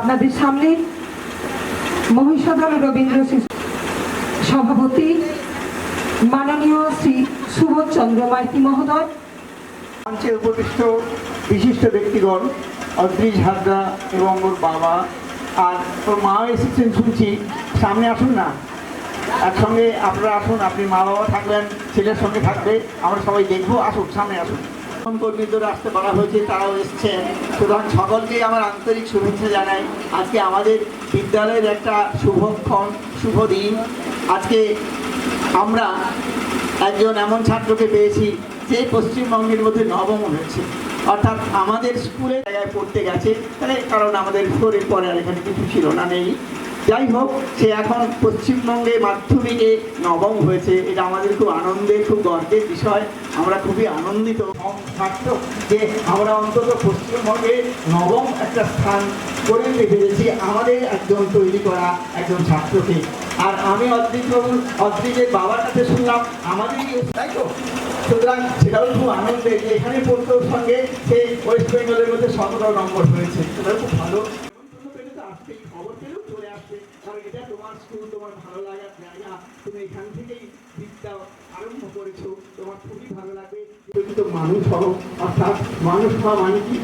আপনাদের সামনে মহিষাদল রবীন্দ্র শিশু সভাপতি মাননীয় শ্রী সুবোধ চন্দ্র মাইতি মহোদয়, মঞ্চে উপবিষ্ট বিশিষ্ট ব্যক্তিগণ অদ্রিজ হাজরা এবং ওর বাবা আর ওর মাও এসেছেন শুনছি। সামনে আসুন না, একসঙ্গে আপনারা আসুন। আপনি মা বাবা থাকবেন, ছেলের সঙ্গে থাকবে, আমরা সবাই দেখবো। আসুন, সামনে আসুন। কর্মীদের আসতে বলা হয়েছে, তারাও এসছেন। সুতরাং সকলকেই আমার আন্তরিক শুভেচ্ছা জানাই। আজকে আমাদের বিদ্যালয়ের একটা শুভক্ষণ, শুভ দিন। আজকে আমরা একজন এমন ছাত্রকে পেয়েছি যে পশ্চিমবঙ্গের মধ্যে নবম হয়েছে, অর্থাৎ আমাদের স্কুলে জায়গায় পড়তে গেছে, কারণ আমাদের ফোরের পরে আর এখানে কিছু ছিল না, নেই। যাই হোক, সে এখন পশ্চিমবঙ্গে মাধ্যমিকে নবম হয়েছে। এটা আমাদের খুব আনন্দের, খুব গর্বের বিষয়। আমরা খুবই আনন্দিত ছাত্র যে আমরা অন্তত পশ্চিমবঙ্গে নবম একটা স্থান করে পেরেছি আমাদের একজন তৈরি করা একজন ছাত্রকে। আর আমি অদ্রিজের বাবার কাছে শুনলাম আমাদেরই, তাই তো? সুতরাং সেটাও খুব আনন্দের যে এখানে পড়তে ওর সঙ্গে সে ওয়েস্ট বেঙ্গলের মধ্যে 17 নম্বর হয়েছে। সেটাও খুব ভালো। খবর পেলেও চলে আসবে, কারণ এটা তোমার স্কুল, তোমার ভালো লাগার জায়গা। তুমি এখান থেকেই বিদ্যা আরম্ভ করেছো, তোমার খুবই ভালো লাগবে। কিন্তু মানুষ হও, অর্থাৎ মানুষ হওয়া মানে কি?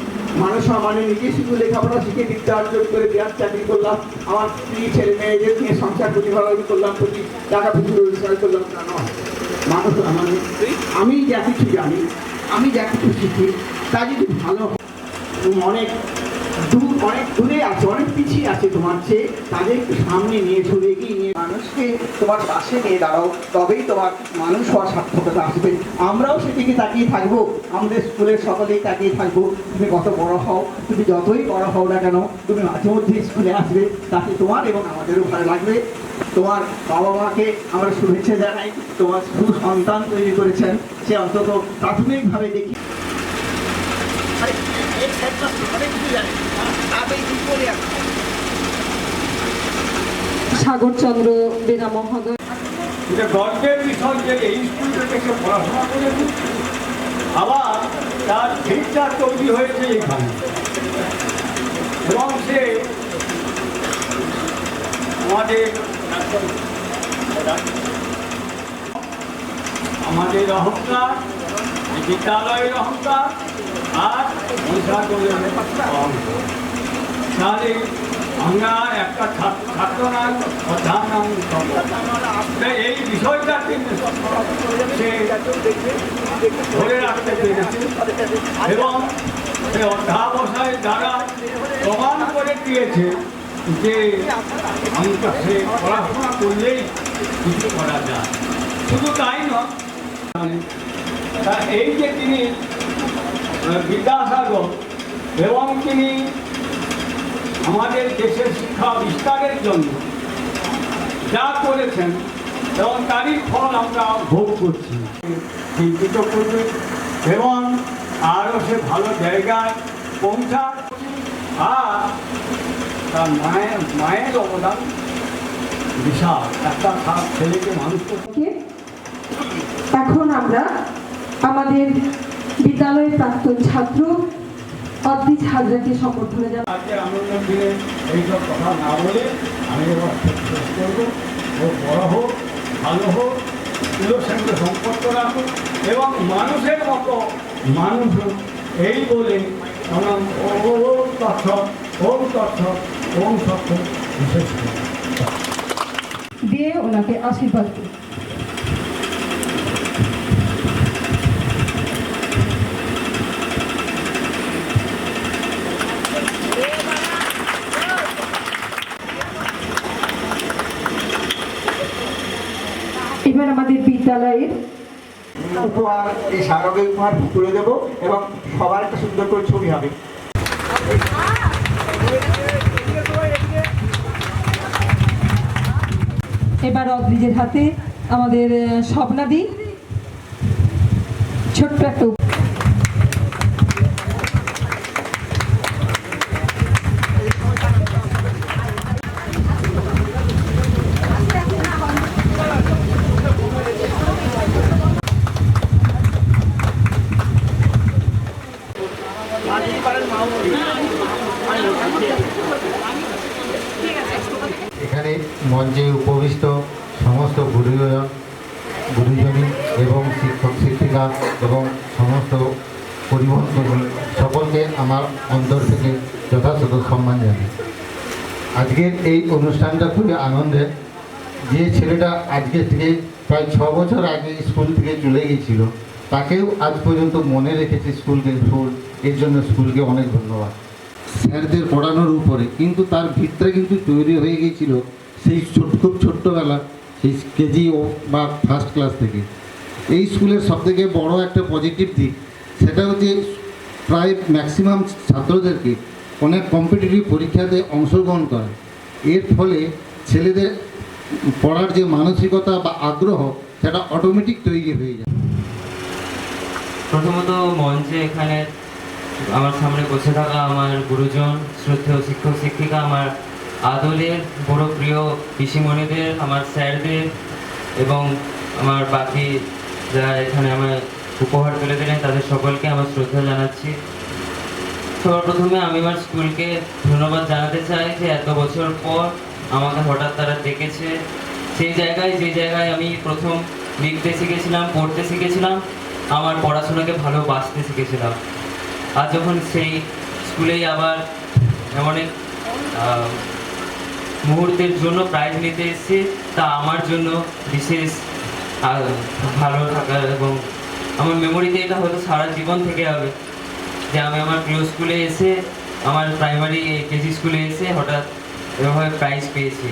মানুষ হওয়া মানে নিজে শুধু লেখাপড়া শিখে বিদ্যা অর্জন করে বিরাট চাকরি করলাম, আমার স্ত্রী ছেলে মেয়েদের নিয়ে সংসার প্রতিভাবাদী করলাম, প্রতি টাকা পুজো রোজগার করলাম, তা নয়। মানুষ হওয়া মানে আমি যা কিছু জানি, আমি যা কিছু শিখি, তা যদি ভালো অনেক দূরে আছে, অনেক পিছিয়ে আছে তোমার চেয়ে, তাদের একটু সামনে নিয়ে চলে এগিয়ে নিয়ে মানুষকে তোমার পাশে নিয়ে দাঁড়াও, তবেই তোমার মানুষ হওয়ার সার্থকতা আসবে। আমরাও সেদিকে তাকিয়ে থাকবো, আমাদের স্কুলের সকলেই তাকিয়ে থাকবো। তুমি কত বড় হও, তুমি যতই বড় হও না কেন, তুমি মাঝে মধ্যে স্কুলে আসবে, তাতে তোমার এবং আমাদেরও ভালো লাগবে। তোমার বাবা মাকে আমরা শুভেচ্ছা জানাই। তোমার শুধু সন্তান তৈরি করেছেন, সে অন্তত প্রাথমিকভাবে দেখি সাগর চন্দ্র বেরা মহোদয়। এটা গর্বের বিষয় যে এই স্কুল থেকে সে পড়াশোনা করেছে, আবার তার ফিউচার তৈরি হয়েছে এখানে, এবং সে আমাদের অহংকার, বিদ্যালয়ের অহংকার আর তাহলে আমরা একটা ছাত্র নাম এই বিষয়টা সে ধরে রাখতে পেরেছে, এবং সে অধ্যাবসায় দ্বারা প্রমাণ করে দিয়েছে যে সে পড়াশোনা করলেই কিছু করা যায়। শুধু তাই নয়, এই যে তিনি বিদ্যাসাগর, এবং তিনি আমাদের দেশের শিক্ষা বিস্তারের জন্য যা করেছেন, এবং তারই ফল আমরা ভোগ করছি। চিন্তিত করবে এবং আরও সে ভালো জায়গায় পৌঁছা, আর তার মায়ের অবদান বিশাল। একটা ছেলেকে মানুষ করতে। এখন আমরা আমাদের বিদ্যালয়ের প্রাক্তন ছাত্র অদ্রিজ হাজরাকে সম্বর্ধনা জানাই। আজকে আনন্দ দিনে এইসব কথা না বলে আমি এবার শেষ করবো। ও বড় হোক, ভালো হোক, স্কুলের সঙ্গে সম্পর্ক রাখুক, এবং মানুষের মতো মানুষ হোক, এই বলে আমরা ওম তৎসৎ, ওম তৎসৎ, ওম তৎসৎ বিশেষ দিয়ে ওনাকে আশীর্বাদ দিই। এবার আমাদের বিদ্যালয়ের উপহার, এই স্মারকের উপহার তুলে দেবো, এবং সবার একটা সুন্দর করে ছবি হবে। এবার অদ্রিজের হাতে আমাদের স্বপ্নাদি ছোট্ট একটা মাঝে পারেন মাও এখানে মঞ্চে উপবিষ্ট সমস্ত গুরুজনী এবং শিক্ষক শিক্ষিকা এবং সমস্ত পরিবহন কর্মী সকলকে আমার অন্তর থেকে যথাযথ সম্মান জানাই। আজকের এই অনুষ্ঠানটা খুবই আনন্দের। যে ছেলেটা আজকে থেকে প্রায় 6 বছর আগে স্কুল থেকে চলে গিয়েছিল, তাকেও আজ পর্যন্ত মনে রেখেছে স্কুলকে। এর জন্য স্কুলকে অনেক ধন্যবাদ। স্যারদের পড়ানোর উপরে কিন্তু তার ভিতরে কিন্তু তৈরি হয়ে গিয়েছিল সেই খুব ছোট্টবেলা, সেই কেজি ও বা ফার্স্ট ক্লাস থেকে। এই স্কুলের সবথেকে বড় একটা পজিটিভ দিক সেটা হচ্ছে প্রায় ম্যাক্সিমাম ছাত্রদেরকে অনেক কম্পিটিটিভ পরীক্ষাতে অংশগ্রহণ করে। এর ফলে ছেলেদের পড়ার যে মানসিকতা বা আগ্রহ সেটা অটোমেটিক তৈরি হয়ে যায়। প্রথমত মঞ্চে এখানে আমার সামনে বসে থাকা আমার গুরুজন, শ্রদ্ধেয় শিক্ষক শিক্ষিকা, আমার আদরের বড় প্রিয় পিসিমণিদের, আমার স্যারদের এবং আমার বাকি যারা এখানে আমার উপহার তুলে দিলেন তাদের সকলকে আমার শ্রদ্ধা জানাচ্ছি। সবার প্রথমে আমি আমার স্কুলকে ধন্যবাদ জানাতে চাই যে এত বছর পর আমাকে হঠাৎ তারা ডেকেছে। যে জায়গায় আমি প্রথম লিখতে শিখেছিলাম, পড়তে শিখেছিলাম, আমার পড়াশোনাকে ভালোবাসতে শিখেছিলাম। আর যখন সেই স্কুলেই আবার এমন এক মুহূর্তের জন্য প্রাইজ নিতে এসেছি, তা আমার জন্য বিশেষ ভালো থাকার এবং আমার মেমোরিতে এটা হয়তো সারা জীবন থেকে হবে যে আমি আমার প্রিয় স্কুলে এসে, আমার প্রাইমারি কেজি স্কুলে এসে হঠাৎ এভাবে প্রাইজ পেয়েছি।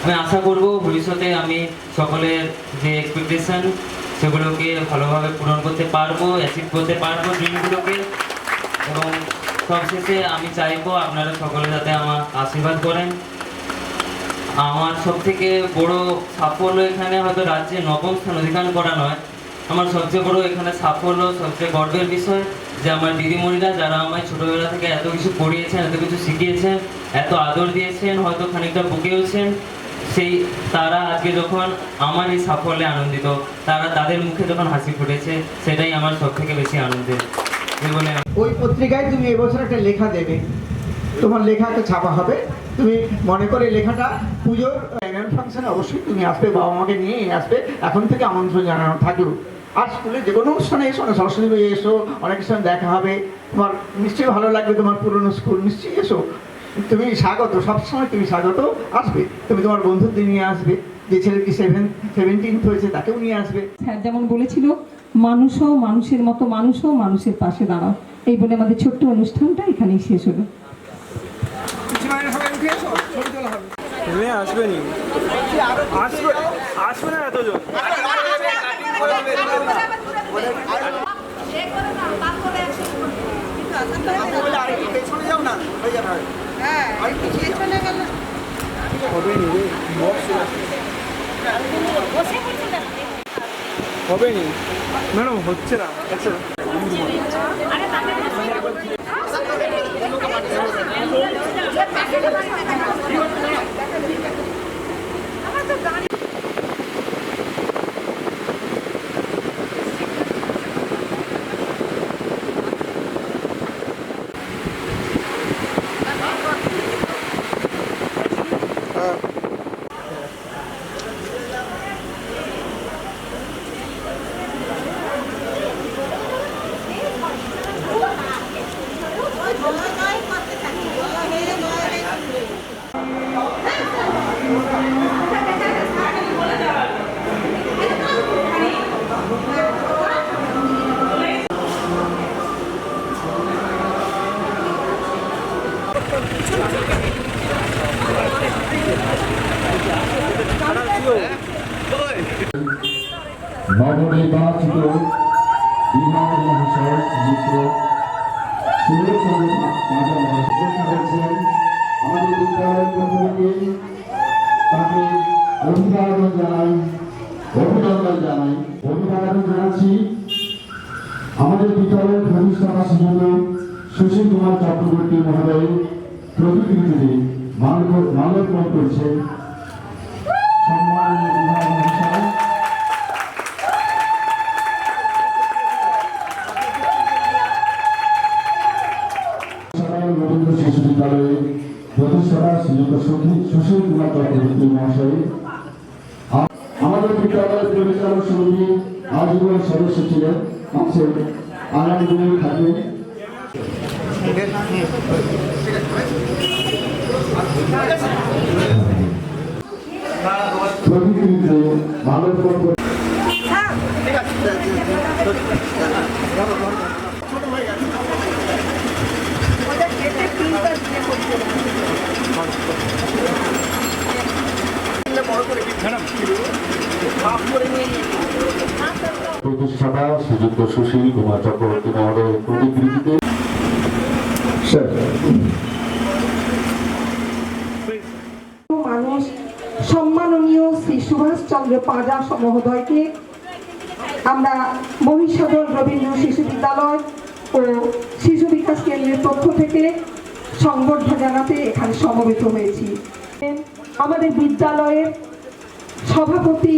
আমি আশা করব ভবিষ্যতে আমি সকলের যে এক্সপেকটেশন সেগুলোকে ভালোভাবে পূরণ করতে পারবো, অ্যাচিভ করতে পারবো ড্রিমগুলোকে। এবং সবশেষে আমি চাইবো আপনারা সকলে যাতে আমার আশীর্বাদ করেন। আমার সবথেকে বড় সাফল্য এখানে হয়তো রাজ্যে 9ম স্থান অধিকার করা নয়, আমার সবচেয়ে বড় এখানে সাফল্য, সবচেয়ে গর্বের বিষয় যে আমার দিদিমণিরা যারা আমায় ছোটোবেলা থেকে এত কিছু পড়িয়েছেন, এত কিছু শিখিয়েছেন, এত আদর দিয়েছেন, হয়তো খানিকটা বকেওছেন, তারা আজকে যখন আমার এই সাফল্যে আনন্দিত, তাদের মুখে যখন হাসি ফুটেছে, সেটাই আমার সব থেকে বেশি আনন্দের। বলে ওই পত্রিকায় তুমি এবছর একটা লেখা দেবে, তোমার লেখা একটা ছাপা হবে। তুমি মনে করে লেখাটা পুজোর অ্যানুয়াল ফাংশনে অবশ্যই তুমি আসবে, বাবা মাকে নিয়ে আসবে, এখন থেকে আমন্ত্রণ জানানো থাকলো। আর স্কুলে যে কোনো অনুষ্ঠানে এসো না, সরস্বতী পুজো এসো, অনেকের সঙ্গে দেখা হবে, তোমার নিশ্চয়ই ভালো লাগবে। তোমার পুরনো স্কুল, নিশ্চয়ই এসো, তুমি স্বাগত, সবসময় তুমি স্বাগত। আসবে, তুমি তোমার বন্ধুদের নিয়ে আসবে, যে ছেলেটি 17th হয়েছে তাকেও নিয়ে আসবে। স্যার যেমন বলেছিল, মানুষও মানুষের মতো মানুষও মানুষের পাশে দাঁড়াও, এই বলে আমাদের ছোট্ট অনুষ্ঠানটা এখানেই শেষ হলো। আসবেনি, আসবে না এতজন। হবে নি ম্যাডাম, হচ্ছে না। নবনির্বাচিত বিভাগ মহাশয় শ্রীযুক্ত সুরেশচন্দ্র মাঝা মহাশয় হয়েছেন। আমাদের বিদ্যালয়ের পক্ষ থেকে তাকে অভিবাদন জানাচ্ছি। আমাদের বিদ্যালয়ের ঘনিষ্ঠ শিক্ষক সুশীল কুমার চক্রবর্তী মহোদয় প্রতিকৃতিতে মাল্যর্পণ করছেন। সম্মানীয় বিভাগ মহাশয়, রবীন্দ্র শিশু বিদ্যালয়ে প্রতিষ্ঠাতা শ্রীযুক্ত সুশীল কুমার চক্রবর্তী মহাশয়, আমাদের বিদ্যালয়ের পরিচালক সমিতি আজীবন সদস্য ছিলেন, আছেন আনন্দময়ী খাতুন। প্রতিকৃতিতে মানবকর প্রতিষ্ঠাতা শ্রীযুক্ত সুশীল কুমার চক্রবর্তী মহোদয়ের প্রতিকৃতিতে মানুষ সম্মাননীয় শ্রী সুভাষচন্দ্র পাজা মহোদয়কে আমরা মহিষাদল রবীন্দ্র শিশু বিদ্যালয় ও শিশু বিকাশ কেন্দ্রের পক্ষ থেকে সংবর্ধনা জানাতে এখানে সমবেত হয়েছি। আমাদের বিদ্যালয়ের সভাপতি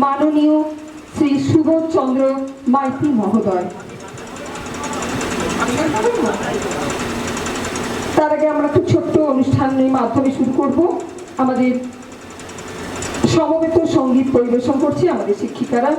মাননীয় শ্রী সুবোধচন্দ্র মাইতি মহোদয়। তার আগে আমরা খুব ছোট্ট অনুষ্ঠানের মাধ্যমে শুরু করব। আমাদের সমবেত সঙ্গীত পরিবেশন করছে আমাদের শিক্ষিকারা।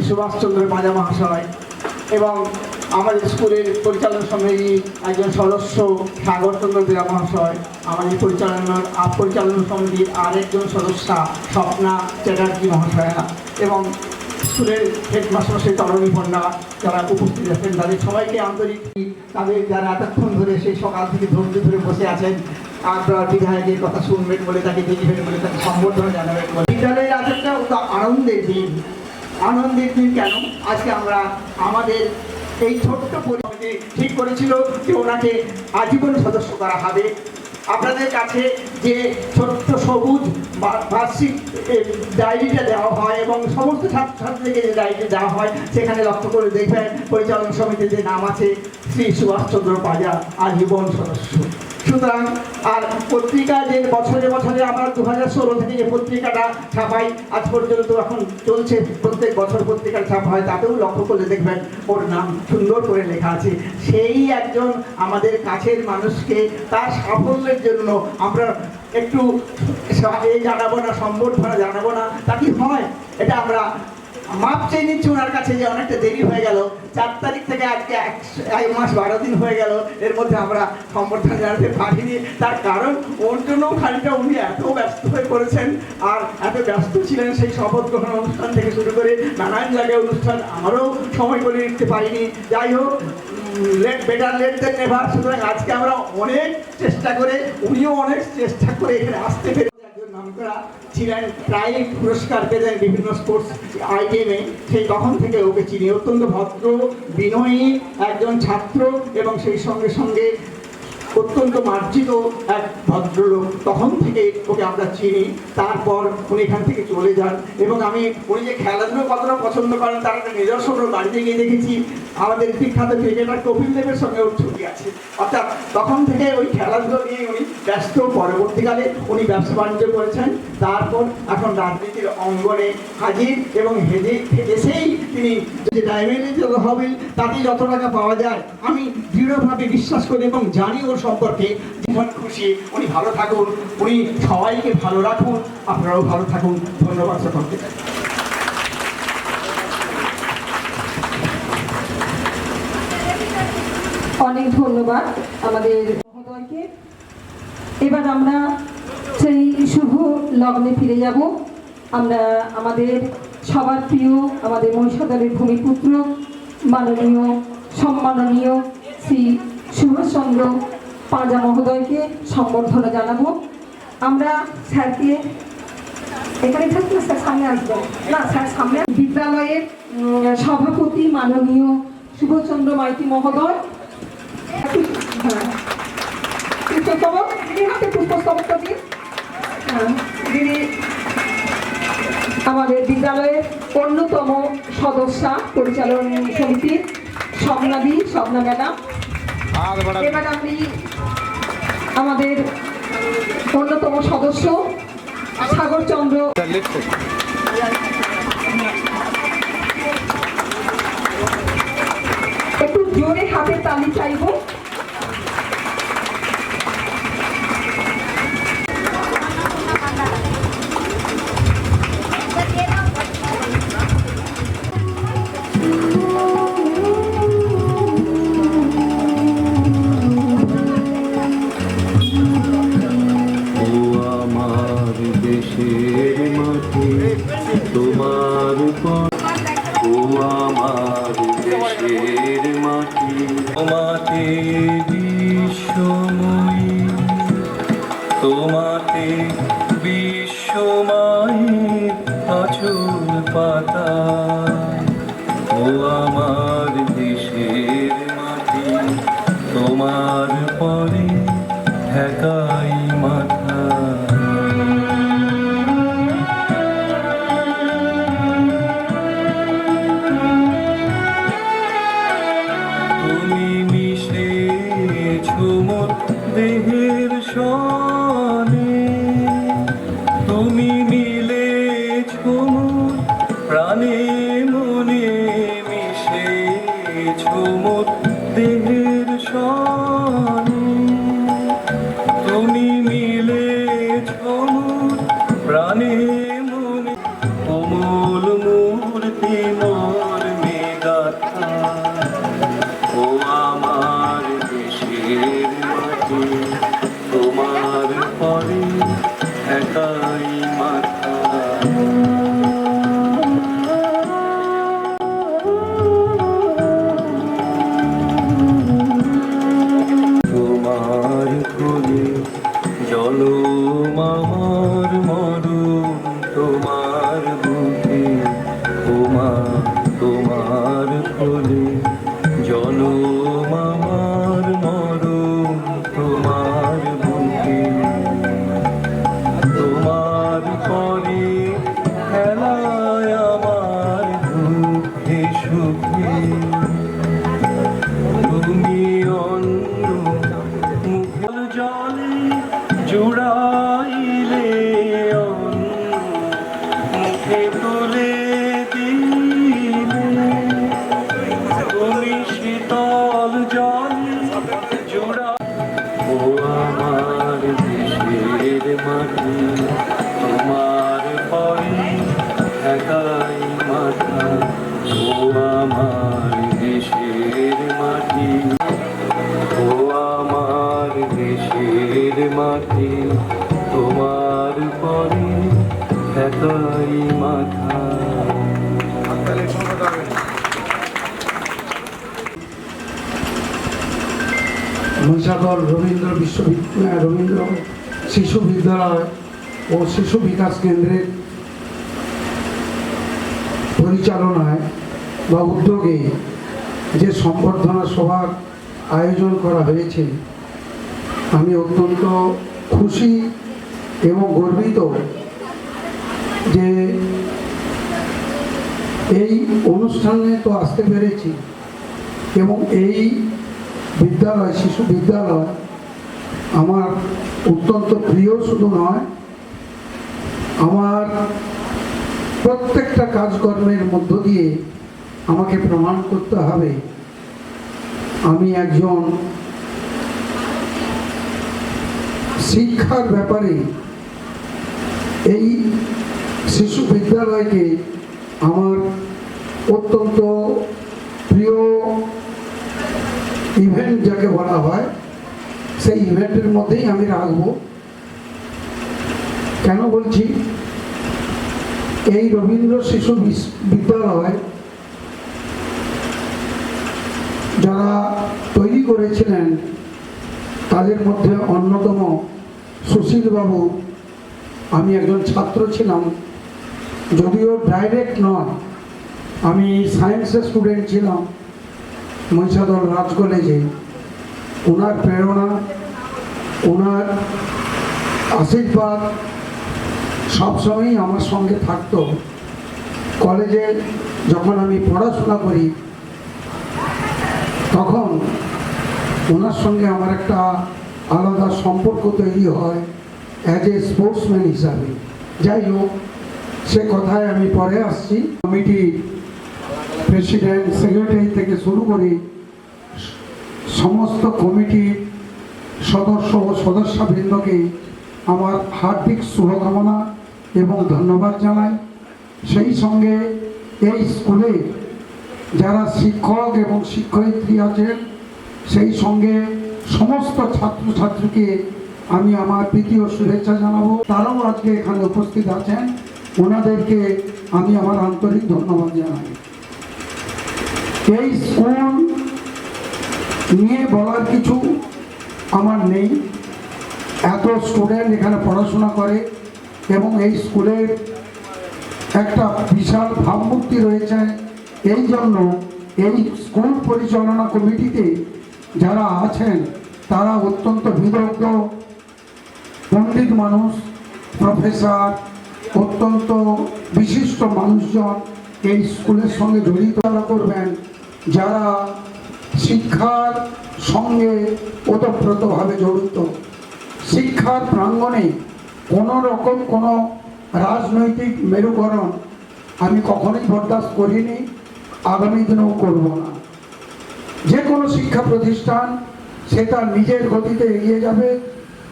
সুভাষচন্দ্র পাজা মহাশয় এবং আমাদের স্কুলের পরিচালনা সমিতির একজন সদস্য সাগরচন্দ্র বেরা মহাশয়, আমাদের পরিচালনা সমিতির আরেকজন সদস্যা স্বপ্না চ্যাটার্জি মহাশয়া এবং স্কুলের হেডমাস্টার সেই তরণী পণ্যা যারা উপস্থিত আছেন, তাদের সবাইকে আন্তরিক, তাদের যারা এতক্ষণ ধরে সেই সকাল থেকে ধৈর্য ধরে বসে আছেন, আপনার বিধায়কের কথা শুনবেন বলে, তাকে দেখবেন বলে, তাকে সম্বর্ধনা জানাবেন বলে। বিদ্যালয়ের আজ একটা আনন্দের দিন। আনন্দের দিন কেন? আজকে আমরা আমাদের এই ছোট্ট পরিবারকে ঠিক করেছিল যে ওনাকে আজীবন সদস্য করা হবে। আপনাদের কাছে যে ছোট্ট সবুজ বার্ষিক ডায়েরিটা দেওয়া হয় এবং সমস্ত ছাত্রছাত্রীকে যে ডায়েরিটা দেওয়া হয়, সেখানে লক্ষ্য করে দেখবেন পরিচালনা সমিতিতে নাম আছে শ্রী সুভাষচন্দ্র পাজা আজীবন সদস্য। সুতরাং আর পত্রিকা যে বছরে বছরে আমরা 2016 থেকে যে পত্রিকাটা ছাপাই আজ পর্যন্ত এখন চলছে, প্রত্যেক বছর পত্রিকা ছাপা হয়, তাতেও লক্ষ্য করলে দেখবেন ওর নাম সুন্দর করে লেখা আছে। সেই একজন আমাদের কাছের মানুষকে তার সাফল্যের জন্য আমরা একটু জানাবো না, সম্বর্ধনা জানাবো না, তা কি হয়? এটা আমরা মাপ চেয়ে নিচ্ছি ওনার কাছে যে অনেকটা দেরি হয়ে গেল, 4 তারিখ থেকে আজকে 1 মাস 12 দিন হয়ে গেল, এর মধ্যে আমরা সম্বর্ধনা জানাতে পারিনি। তার কারণ ওর জন্য খানিকটা উনি এত ব্যস্ত হয়ে পড়েছেন, আর এত ব্যস্ত ছিলেন সেই শপথ গ্রহণ অনুষ্ঠান থেকে শুরু করে নানান জায়গায় অনুষ্ঠান, আমারও সময় করে নিতে পারিনি। যাই হোক, বেটার লেট দেন নেভার। সুতরাং আজকে আমরা অনেক চেষ্টা করে, উনিও অনেক চেষ্টা করে এখানে আসতে পেরে নামকরা ছিলেন, প্রায় পুরস্কার পেতেন বিভিন্ন স্পোর্টস আইটেমে। সেই তখন থেকে ওকে চিনি। অত্যন্ত ভদ্র, বিনয়ী একজন ছাত্র এবং সেই সঙ্গে সঙ্গে অত্যন্ত মার্জিত এক ভদ্রলোক। তখন থেকে ওকে আমরা চিনি। তারপর উনি এখান থেকে চলে যান এবং আমি উনি যে খেলাধুলো কতটা পছন্দ করেন তার একটা নিদর্শন ওর বাড়িতে গিয়ে দেখেছি। আমাদের বিখ্যাত ক্রিকেটার কপিল দেবের সঙ্গে ওর ছবি আছে। অর্থাৎ তখন থেকে ওই খেলাধুলো নিয়ে উনি ব্যস্ত। পরবর্তীকালে উনি ব্যবসা বাণিজ্য করেছেন, তারপর এখন রাজনীতির অঙ্গনে হাজির এবং এসেই তিনি যে ডায়াবেটিস হবে তাতে যত টাকা পাওয়া যায় আমি দৃঢ়ভাবে বিশ্বাস করি এবং জানি ওর সম্পর্কে ভীষণ খুশি। উনি ভালো থাকুন, উনি সবাইকে ভালো রাখুন, আপনারাও ভালো থাকুন। ধন্যবাদ সকলকে। অনেক ধন্যবাদ আমাদের মহোদয়কে। এবার আমরা সেই শুভ লগ্নে ফিরে যাব। আমরা আমাদের সবার প্রিয় আমাদের মহিষাদলের ভূমিপুত্র মাননীয় সম্মাননীয় শ্রী সুভাষচন্দ্র পাঁজা মহোদয়কে সম্বর্ধনা জানাবো। আমরা স্যারকে এখানে থাকলে স্যার সামনে আসবেন না, স্যার সামনে বিদ্যালয়ের সভাপতি মাননীয় সুভাষচন্দ্র মাইতি মহোদয়, পুষ্পস্তবক দিদি, হাতে পুষ্পস্তবকটা দিন। দিদি আমাদের বিদ্যালয়ের অন্যতম সদস্যা পরিচালন সমিতির স্বপ্না ম্যাডাম। এবার আমি আমাদের অন্যতম সদস্য সাগরচন্দ্র, একটু জোরে হাতের তালি চাইব। তোমার ও আমার দেশের মাটি, তোমাতে বিশ্বময়ী, তোমাতে বিশ্বময়ের আঁচল পাতা। ও আমার দেশের মাটি, তোমার পরে ঢাকাই মাথা। দেহের সনে তুমি মিলেছ মোর প্রাণে মনে, মিশেছ মোর দেহের সনে তুমি মিলেছ মোর প্রাণে মনে। কোমল মূর্তি মোর মেগাথা। ও আমার দেশের মাটি, তোমার পরে একাই মাথা। তোমার কোলে জলম আমার মরণ, তোমার বুকে ওমা তোমার কোলে জলম আমার মরণ, তোমার বুকে। তোমার পরে খেলায় আমার দুঃখে সুখে, তুমি অন্য মুখের জলে জুড়াইলে অন্য মুখে তুলে দিলে। তুমি শীতল জল জোড়া। ও আমার দেশের মাটি, তোমার পরে একাই মাথা। ও আমার দেশের মাটি, ও আমার দেশের মাটি, তোমার পরে একাই মাথা। মহিষাদল রবীন্দ্র শিশু বিদ্যালয় ও শিশু বিকাশ কেন্দ্রের পরিচালনায় বা উদ্যোগে যে সম্বর্ধনা সভার আয়োজন করা হয়েছে, আমি অত্যন্ত খুশি এবং গর্বিত যে এই অনুষ্ঠানে তো আসতে পেরেছি এবং এই বিদ্যালয় শিশু বিদ্যালয় আমার অত্যন্ত প্রিয় শুধু নয়, আমার প্রত্যেকটা কাজকর্মের মধ্য দিয়ে আমাকে প্রমাণ করতে হবে আমি একজন শিক্ষার ব্যাপারে এই শিশু বিদ্যালয়কে আমার অত্যন্ত প্রিয় ইভেন্ট যাকে বলা হয়, সেই ইভেন্টের মধ্যেই আমি রাখবো। কেন বলছি, এই রবীন্দ্র শিশু বিদ্যালয় যারা তৈরি করেছিলেন তাদের মধ্যে অন্যতম সুশীলবাবু। আমি একজন ছাত্র ছিলাম, যদিও ডাইরেক্ট নয়, আমি সায়েন্সের স্টুডেন্ট ছিলাম মহিষাদল রাজ কলেজে। ওনার প্রেরণা, ওনার আশীর্বাদ সবসময়ই আমার সঙ্গে থাকতো। কলেজে যখন আমি পড়াশোনা করি তখন ওনার সঙ্গে আমার একটা আলাদা সম্পর্ক তৈরি হয় অ্যাজ এ স্পোর্টসম্যান হিসাবে। যাই হোক, সে কথায় আমি পরে আসছি। কমিটি প্রেসিডেন্ট, সেক্রেটারি থেকে শুরু করে সমস্ত কমিটির সদস্য ও সদস্যবৃন্দকে আমার হার্দিক শুভকামনা এবং ধন্যবাদ জানাই। সেই সঙ্গে এই স্কুলে যারা শিক্ষক এবং শিক্ষয়িত্রী আছেন, সেই সঙ্গে সমস্ত ছাত্রছাত্রীকে আমি আমার প্রীতি ও শুভেচ্ছা জানাবো। তারাও আজকে এখানে উপস্থিত আছেন, ওনাদেরকে আমি আমার আন্তরিক ধন্যবাদ জানাই। এই স্কুল নিয়ে বলার কিছু আমার নেই। এত স্টুডেন্ট এখানে পড়াশোনা করে এবং এই স্কুলের একটা বিশাল ভাবমূর্তি রয়েছে। এই জন্য এই স্কুল পরিচালনা কমিটিতে যারা আছেন তারা অত্যন্ত বিদগ্ধ পণ্ডিত মানুষ, প্রফেসর, অত্যন্ত বিশিষ্ট মানুষজন এই স্কুলের সঙ্গে জড়িত করবেন, যারা শিক্ষার সঙ্গে ওতপ্রোতভাবে জড়িত। শিক্ষার প্রাঙ্গণে কোনো রকম কোনো রাজনৈতিক মেরুকরণ আমি কখনোই বরদাস্ত করিনি, আগামী দিনেও করব না। যে কোনো শিক্ষা প্রতিষ্ঠান সে তার নিজের গতিতে এগিয়ে যাবে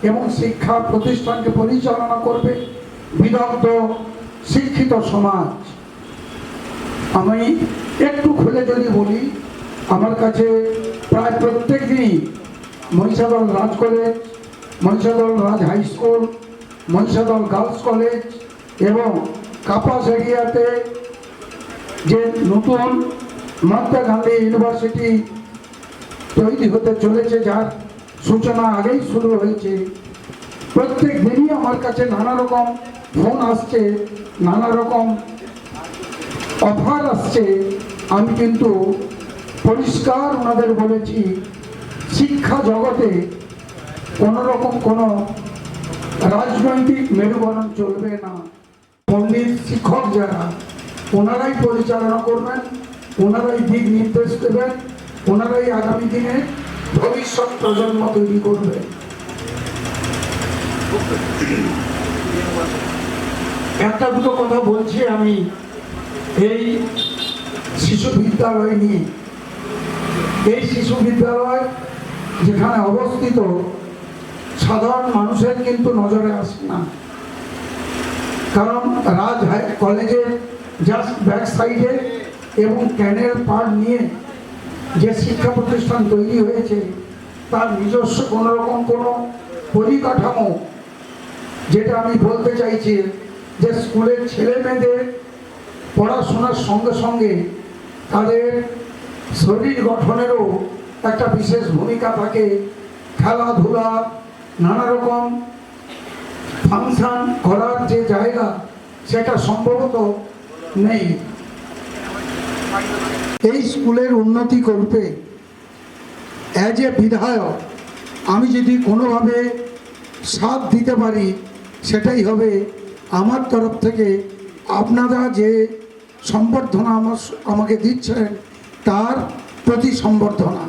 এবং শিক্ষা প্রতিষ্ঠানকে পরিচালনা করবে বিদগ্ধ শিক্ষিত সমাজ। আমি একটু খুলে যদি বলি, আমার কাছে প্রায় প্রত্যেক দিনই Mahishadal Raj college, Mahishadal Raj high school, Mahishadal girls college এবং কাপাস এরিয়াতে যে নতুন মহাত্মা গান্ধী ইউনিভার্সিটি তৈরি হতে চলেছে, যার সূচনা আগেই শুরু হয়েছে, প্রত্যেক দিনই আমার কাছে নানা রকম ফোন আসছে, নানা রকম অফার আসছে। আমি কিন্তু পরিষ্কার ওনাদের বলেছি, শিক্ষা জগতে কোনো রকম কোনো রাজনৈতিক মেরুকরণ চলবে না। পণ্ডিত শিক্ষক যারা, ওনারাই পরিচালনা করবেন, ওনারাই দিক নির্দেশ দেবেন, ওনারাই আগামী দিনে ভবিষ্যৎ প্রজন্ম তৈরি করবে। একটা দুটো কথা বলছি আমি এই শিশু বিদ্যালয় নিয়ে। এই শিশু বিদ্যালয় যেখানে অবস্থিত, সাধারণ মানুষের কিন্তু নজরে আসে না, কারণ রাজ কলেজের জাস্ট ব্যাক সাইডে এবং ক্যানেল পাড় নিয়ে যে শিক্ষা প্রতিষ্ঠান তৈরি হয়েছে তার নিজস্ব কোনো রকম কোনো পরিকাঠামো, যেটা আমি বলতে চাইছি যে স্কুলের ছেলে মেয়েদের পড়াশোনার সঙ্গে সঙ্গে তাদের শরীর গঠনেরও একটা বিশেষ ভূমিকা থাকে। খেলাধুলা, নানা রকম ফাংশন করার যে জায়গা, সেটা সম্ভবত নেই। এই স্কুলের উন্নতি করতে অ্যাজ এ বিধায়ক আমি যদি কোনোভাবে সাথ দিতে পারি, সেটাই হবে আমার তরফ থেকে। আপনারা যে সম্বর্ধনা আমাকে দিচ্ছেন তার প্রতি সম্বর্ধনা।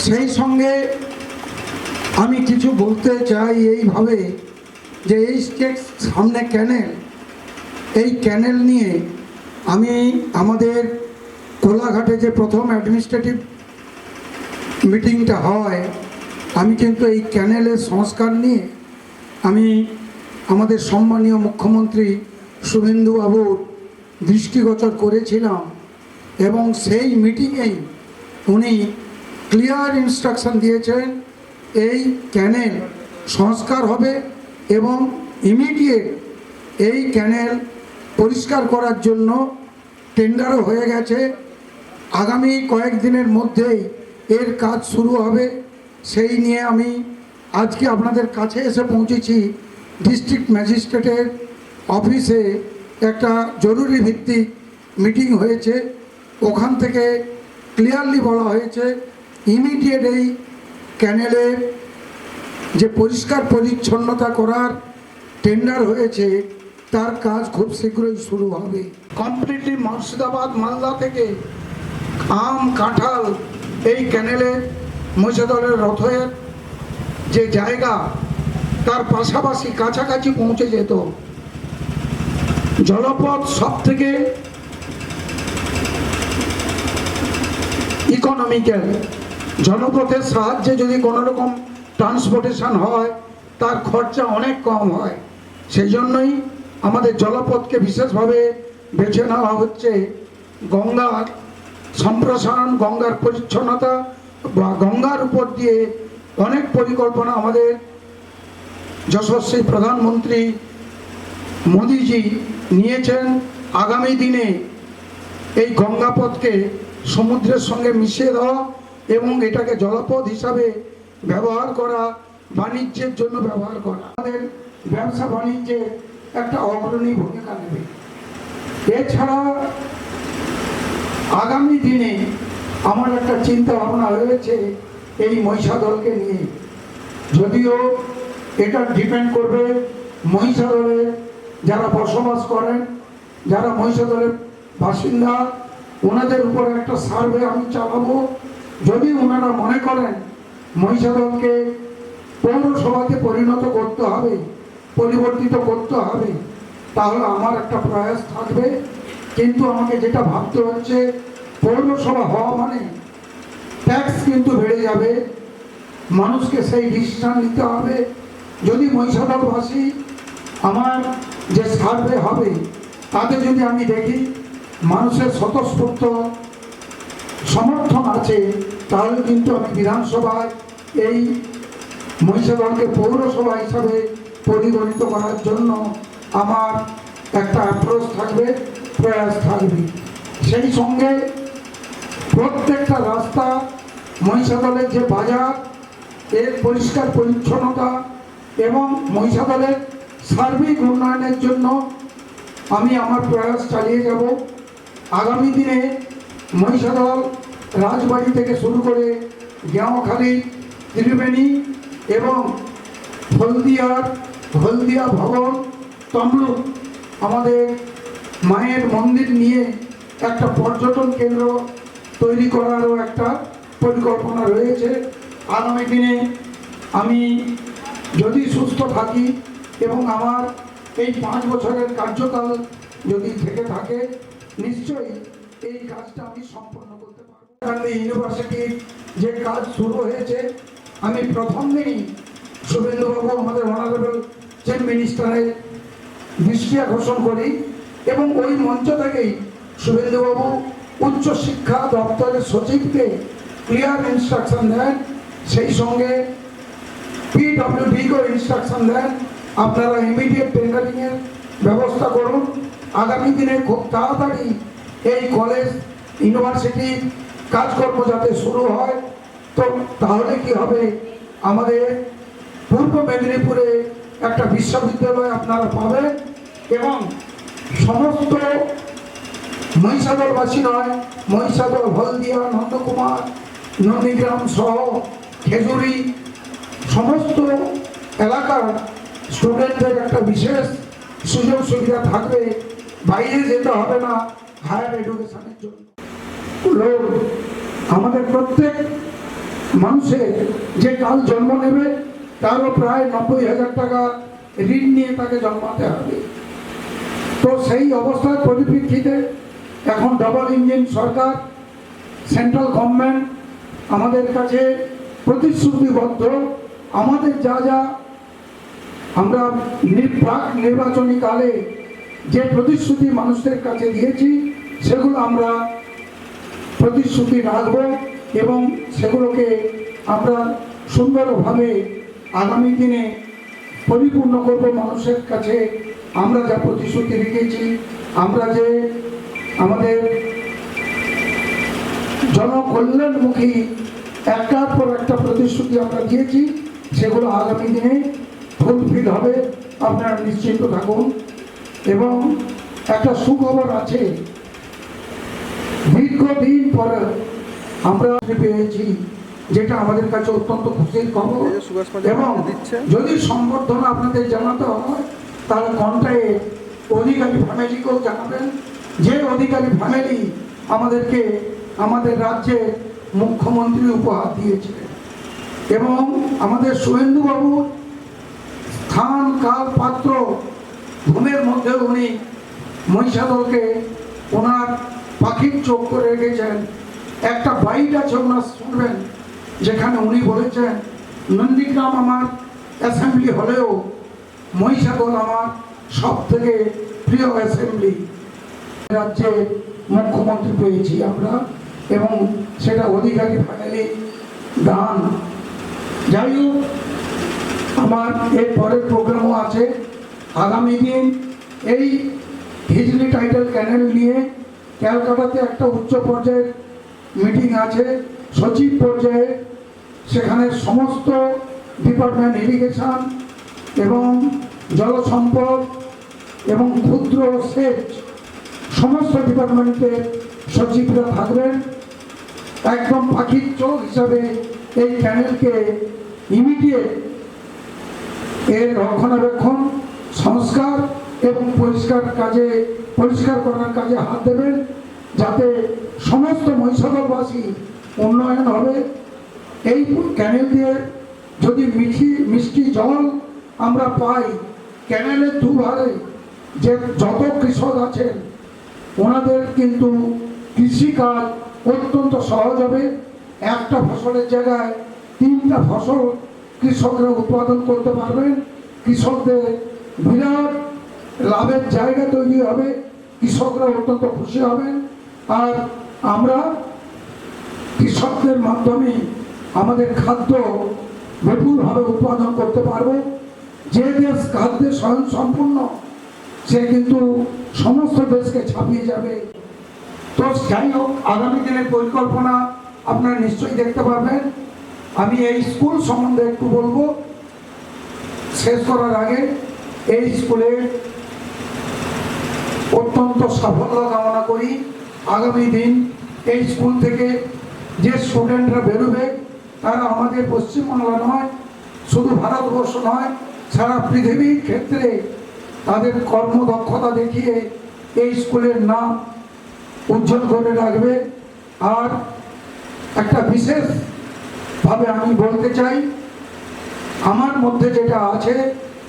সেই সঙ্গে আমি কিছু বলতে চাই এইভাবে যে এই সামনে ক্যানেল, এই ক্যানেল নিয়ে আমি আমাদের কোলাঘাটে যে প্রথম অ্যাডমিনিস্ট্রেটিভ মিটিংটা হয়, আমি কিন্তু এই ক্যানেলের সংস্কার নিয়ে আমি আমাদের সম্মানীয় মুখ্যমন্ত্রী শুভেন্দুবাবুর দৃষ্টিগোচর করেছিলাম এবং সেই মিটিংয়েই উনি ক্লিয়ার ইনস্ট্রাকশন দিয়েছেন এই ক্যানেল সংস্কার হবে এবং ইমিডিয়েট এই ক্যানেল পরিষ্কার করার জন্য টেন্ডারও হয়ে গেছে। আগামী কয়েকদিনের মধ্যেই এর কাজ শুরু হবে। সেই নিয়ে আমি আজকে আপনাদের কাছে এসে পৌঁছেছি। ডিস্ট্রিক্ট ম্যাজিস্ট্রেটের অফিসে একটা জরুরি ভিত্তিক মিটিং হয়েছে, ওখান থেকে ক্লিয়ারলি বলা হয়েছে ইমিডিয়েট এই ক্যানেলের যে পরিষ্কার পরিচ্ছন্নতা করার টেন্ডার হয়েছে তার কাজ খুব শীঘ্রই শুরু হবে। কমপ্লিটলি মুর্শিদাবাদ মালদা থেকে আম কাঁঠাল এই ক্যানেলে মহিষাদলের রথের যে জায়গা তার পাশাপাশি কাছাকাছি পৌঁছে যেত। জলপথ সব থেকে ইকোনমিক্যাল, জলপথের সাহায্যে যদি কোনো রকম ট্রান্সপোর্টেশন হয় তার খরচা অনেক কম হয়। সেই জন্যই আমাদের জলপথকে বিশেষভাবে বেছে নেওয়া হচ্ছে। গঙ্গার সম্প্রসারণ, গঙ্গার পরিচ্ছন্নতা বা গঙ্গার উপর দিয়ে অনেক পরিকল্পনা আমাদের যশস্বী প্রধানমন্ত্রী মোদিজি নিয়েছেন। আগামী দিনে এই গঙ্গাপথকে সমুদ্রের সঙ্গে মিশিয়ে দেওয়া এবং এটাকে জলপথ হিসাবে ব্যবহার করা, বাণিজ্যের জন্য ব্যবহার করা, আমাদের ব্যবসা বাণিজ্যে একটা অগ্রণী ভূমিকা নেবে। এছাড়া আগামী দিনে আমার একটা চিন্তা ভাবনা হয়েছে এই মহিষাদলকে নিয়ে। যদিও এটা ডিপেন্ড করবে মহিষাদলের যারা বসবাস করেন, যারা মহিষাদলের বাসিন্দা, ওনাদের উপর একটা সার্ভে আমি চালাবো। যদি ওনারা মনে করেন মহিষাদলকে পৌরসভাতে পরিণত করতে হবে, পরিবর্তিত করতে হবে, তাহলে আমার একটা প্রয়াস থাকবে। কিন্তু আমাকে যেটা ভাবতে হচ্ছে, পৌরসভা হওয়া মানে ট্যাক্স কিন্তু বেড়ে যাবে, মানুষকে সেই ডিসিশন নিতে হবে। যদি মহিষাদলবাসী আমার যে সার্ভে হবে তাতে যদি আমি দেখি মানুষের স্বতঃস্ফূর্ত সমর্থন আছে, তাহলে কিন্তু আমি বিধানসভায় এই মহিষাদলকে পৌরসভা হিসাবে পরিগণিত করার জন্য আমার একটা অ্যাপ্রোচ থাকবে, প্রয়াস থাকবে। সেই সঙ্গে প্রত্যেকটা রাস্তা, মহিষাদলের যে বাজার, এর পরিষ্কার পরিচ্ছন্নতা এবং মহিষাদলের সার্বিক উন্নয়নের জন্য আমি আমার প্রয়াস চালিয়ে যাব। আগামী দিনে মহিষাদল রাজবাড়ি থেকে শুরু করে গেঁওখালি, ত্রিবেণী এবং হলদিয়া ভবন, তমলুক, আমাদের মায়ের মন্দির নিয়ে একটা পর্যটন কেন্দ্র তৈরি করারও একটা পরিকল্পনা রয়েছে। আগামী দিনে আমি যদি সুস্থ থাকি এবং আমার এই 5 বছরের কার্যকাল যদি থেকে থাকে, নিশ্চয়ই এই কাজটা আমি সম্পন্ন করতে পারব। গান্ধী ইউনিভার্সিটির যে কাজ শুরু হয়েছে, আমি প্রথম দিনই শুভেন্দুবাবু আমাদের অনারেবল চিফ মিনিস্টারের দৃষ্টি আকর্ষণ করি এবং ওই মঞ্চ থেকেই শুভেন্দুবাবু উচ্চশিক্ষা দপ্তরের সচিবকে ক্লিয়ার ইনস্ট্রাকশন দেন, সেই সঙ্গে পিডব্লিউডিকেও ইনস্ট্রাকশন দেন আপনারা ইমিডিয়েট টেন্ডারিংয়ের ব্যবস্থা করুন। আগামী দিনে খুব তাড়াতাড়ি এই কলেজ ইউনিভার্সিটির কাজকর্ম যাতে শুরু হয়। তো তাহলে কি হবে, আমাদের পূর্ব মেদিনীপুরে একটা বিশ্ববিদ্যালয় আপনারা পাবেন এবং সমস্ত মহিষাদলবাসী নয়, মহিষাদল, হলদিয়া, নন্দকুমার, নন্দীগ্রাম সহ খেজুরি সমস্ত এলাকার স্টুডেন্টদের একটা বিশেষ সুযোগ সুবিধা থাকবে। বাইরে যেতে হবে না হায়ার এডুকেশনের জন্য। লোক আমাদের প্রত্যেক মানুষের যে কাল জন্ম নেবে তারও প্রায় 90,000 টাকা ঋণ নিয়ে তাকে জন্মাতে হবে। তো সেই অবস্থার পরিপ্রেক্ষিতে এখন ডবল ইঞ্জিন সরকার, সেন্ট্রাল গভর্নমেন্ট আমাদের কাছে প্রতিশ্রুতিবদ্ধ। আমাদের যা যা আমরা প্রাক নির্বাচনী কালে যে প্রতিশ্রুতি মানুষদের কাছে দিয়েছি সেগুলো আমরা প্রতিশ্রুতি রাখব এবং সেগুলোকে আমরা সুন্দরভাবে আগামী দিনে পরিপূর্ণ করব। মানুষের কাছে আমরা যা প্রতিশ্রুতি রেখেছি, আমরা যে আমাদের জনকল্যাণমুখী একটার পর একটা প্রতিশ্রুতি আমরা দিয়েছি, সেগুলো আগামী দিনে ফুলফিল হবে, আপনারা নিশ্চিন্ত থাকুন। এবং একটা সুখবর আছে, দীর্ঘদিন পরে আমরা পেয়েছি, যেটা আমাদের কাছে অত্যন্ত খুশির খবর। এবং যদি সম্বর্ধনা আপনাদের জানাতে হয় তাহলে কন্টাক্টে অধিকারী ফ্যামিলিকেও জানাবেন, যে অধিকারী ফ্যামিলি আমাদেরকে আমাদের রাজ্যে মুখ্যমন্ত্রী উপহার দিয়েছিলেন। এবং আমাদের শুভেন্দুবাবু স্থান কাল পাত্র ঘুমের মধ্যে উনি মহিষাদলকে ওনার পাখির চোখ করে রেখেছেন। একটা বাইট আছে ওনার শুনবেন, যেখানে উনি বলেছেন নন্দীগ্রাম আমার অ্যাসেম্বলি হলেও মহিষাদল আমার সব থেকে প্রিয় অ্যাসেম্বলি। রাজ্যে মুখ্যমন্ত্রী পেয়েছি আমরা, এবং সেটা অধিকারী ফ্যামিলি দান। যাই হোক, আমার এর পরের প্রোগ্রামও আছে। আগামী দিন এই হিজলি টাইটেল ক্যানেল নিয়ে ক্যালকাটাতে একটা উচ্চ পর্যায়ের মিটিং আছে, সচিব পর্যায়ে। সেখানে সমস্ত ডিপার্টমেন্ট, ইরিগেশন এবং জলসম্পদ এবং ক্ষুদ্র সেচ, সমস্ত ডিপার্টমেন্টের সচিবরা থাকবেন। একদম পাখির চোখ হিসাবে এই ক্যানেলকে ইমিডিয়েট এর রক্ষণাবেক্ষণ, সংস্কার এবং পরিষ্কার করার কাজে হাত দেবেন, যাতে সমস্ত মহিষাদলবাসী উন্নয়ন হবে। এই ক্যানেল দিয়ে যদি মিষ্টি জল আমরা পাই, ক্যানেলের দুধারে যে যত কৃষক আছেন ওনাদের কিন্তু কৃষিকাজ অত্যন্ত সহজ হবে। একটা ফসলের জায়গায় 3টা ফসল কৃষকরা উৎপাদন করতে পারবেন। কৃষকদের বিরাট লাভের জায়গা তৈরি হবে, কৃষকরা অত্যন্ত খুশি হবেন। আর আমরা কৃষকদের মাধ্যমে আমাদের খাদ্য বিপুলভাবে উৎপাদন করতে পারবো। যে দেশ খাদ্যে স্বয়ংসম্পূর্ণ সে কিন্তু সমস্ত দেশকে ছাপিয়ে যাবে। তো যাই হোক, আগামী দিনের পরিকল্পনা আপনারা নিশ্চয়ই দেখতে পাবেন। আমি এই স্কুল সম্বন্ধে একটু বলবো শেষ করার আগে। এই স্কুলে অত্যন্ত সাফল্য কামনা করি। আগামী দিন এই স্কুল থেকে যে স্টুডেন্টরা বেরোবে তারা আমাদের পশ্চিমবাংলা নয়, শুধু ভারতবর্ষ নয়, সারা পৃথিবীর ক্ষেত্রে তাদের কর্মদক্ষতা দেখিয়ে এই স্কুলের নাম উজ্জ্বল করে রাখবে। আর একটা বিশেষভাবে আমি বলতে চাই, আমার মধ্যে যেটা আছে,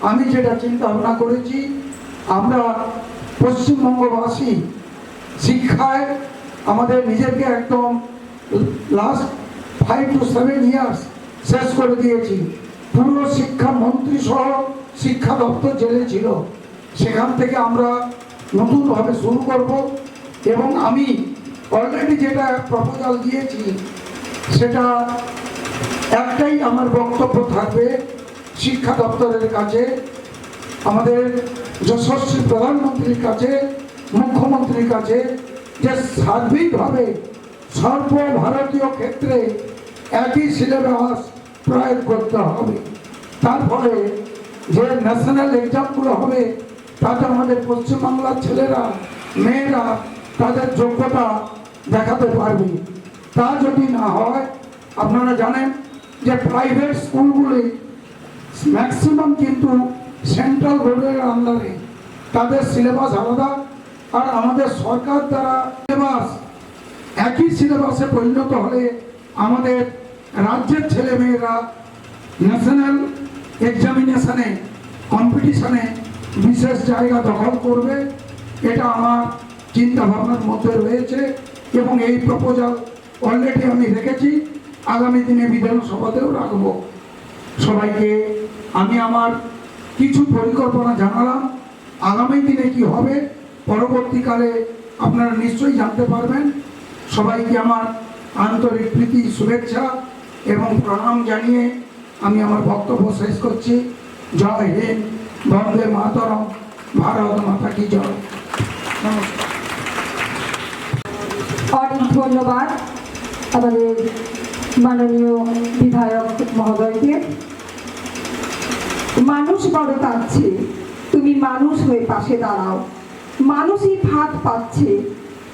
আমি যেটা চিন্তা ভাবনা করেছি, আমরা পশ্চিমবঙ্গবাসী শিক্ষায় আমাদের নিজেকে একদম লাস্ট 5 to 7 ইয়ার্স শেষ করে দিয়েছি। পুরো শিক্ষামন্ত্রী সহ শিক্ষা দপ্তর জেলে ছিল, সেখান থেকে আমরা নতুনভাবে শুরু করব। এবং আমি অলরেডি যেটা প্রপোজাল দিয়েছি সেটা একটাই আমার বক্তব্য থাকবে শিক্ষা দপ্তরের কাছে, আমাদের যশস্বী প্রধানমন্ত্রীর কাছে, মুখ্যমন্ত্রীর কাছে, যে সার্বিকভাবে সর্বভারতীয় ক্ষেত্রে একই সিলেবাস প্রয়োগ করতে হবে। তার ফলে যে ন্যাশনাল এক্সামগুলো হবে তাতে আমাদের পশ্চিমবাংলার ছেলেরা মেয়েরা তাদের যোগ্যতা দেখাতে পারবে। তা যদি না হয়, আপনারা জানেন যে প্রাইভেট স্কুলগুলি ম্যাক্সিমাম কিন্তু সেন্ট্রাল বোর্ডের আন্ডারে, তাদের সিলেবাস আলাদা। আর আমাদের সরকার দ্বারা সিলেবাস একই সিলেবাসে পরিণত হলে আমাদের রাজ্যের ছেলেমেয়েরা ন্যাশনাল এক্সামিনেশনে, কম্পিটিশনে বিশেষ জায়গা দখল করবে। এটা আমার চিন্তা ভাবনার মধ্যে রয়েছে এবং এই প্রপোজাল অলরেডি আমি রেখেছি। আগামী দিনে বিধানসভাতেও রাখবো। সবাইকে আমি আমার কিছু পরিকল্পনা জানালাম। আগামী দিনে কি হবে পরবর্তীকালে আপনারা নিশ্চয়ই জানতে পারবেন। সবাইকে আমার আন্তরিক প্রীতি, শুভেচ্ছা এবং প্রণাম জানিয়ে আমি আমার বক্তব্য শেষ করছি। জয় হিন্দ, বন্দে মাতরম, ভারত মাতা কি জয়। নমস্কার। অনেক ধন্যবাদ আমাদের মাননীয় বিধায়ক মহোদয়কে। মানুষ বড় কাঁদছে, তুমি মানুষ হয়ে পাশে দাঁড়াও। মানুষই ভাত পাচ্ছে,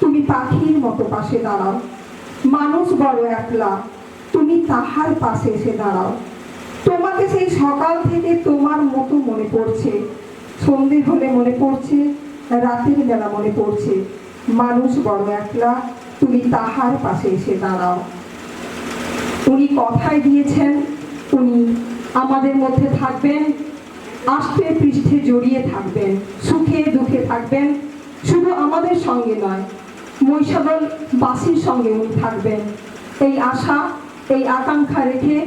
তুমি পাখির মতো পাশে দাঁড়াও। মানুষ বড় একলা, তুমি তাহার পাশে এসে দাঁড়াও। তোমাকে সেই সকাল থেকে তোমার মতো মনে পড়ছে, সন্ধে হলে মনে পড়ছে, রাতের বেলা মনে পড়ছে। মানুষ বড় একলা, তুমি তাহার পাশে এসে দাঁড়াও। উনি কথায় দিয়েছেন উনি আমাদের মধ্যে থাকবেন, আষ্টে পৃষ্ঠে জড়িয়ে থাকবেন, সুখে দুঃখে থাকবেন। শুধু আমাদের সঙ্গে নয়, মহিষাদলবাসীর সঙ্গে উনি থাকবেন। এই আশা, এই আকাঙ্ক্ষা রেখে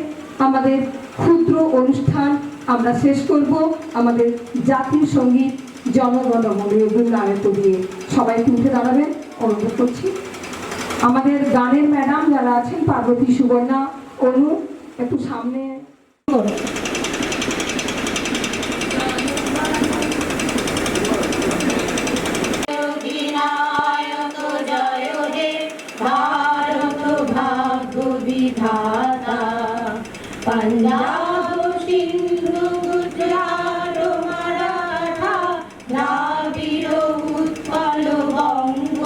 আমাদের ক্ষুদ্র অনুষ্ঠান আমরা শেষ করব আমাদের জাতীয় সঙ্গীত জনগণ মনে গুণগানের দিয়ে। সবাইকে উঠে দাঁড়াবেন অনুরোধ করছি। আমাদের গানের ম্যাডাম যারা আছেন, পার্বতী, সুবর্ণা, অনু, একটু সামনে। पंजाब सिंधु गुजरात मराठा द्राविड़ उत्कल बंग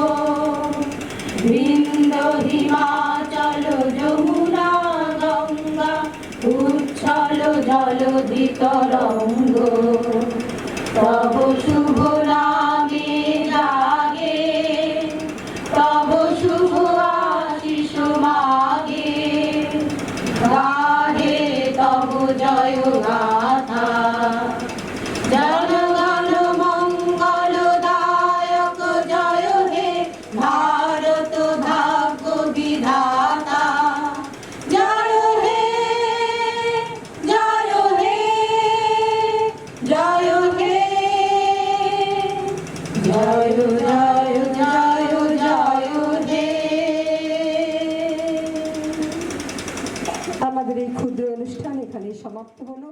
विंध्य हिमाचल যমুনা গঙ্গা উচ্ছল জলধি তরঙ্গ তব শুভ নামে জাগে তব শুভ আশিস মাগে গাহে তব জয় গাথা জনগণ মঙ্গলদায়ক জয় হে ভারত ভাগ্য বিধাতা জয় হে জয় হে জয় হে জয় জয় জয় জয় হে। আমাদের এই ক্ষুদ্র অনুষ্ঠান এখানে সমাপ্ত হলো।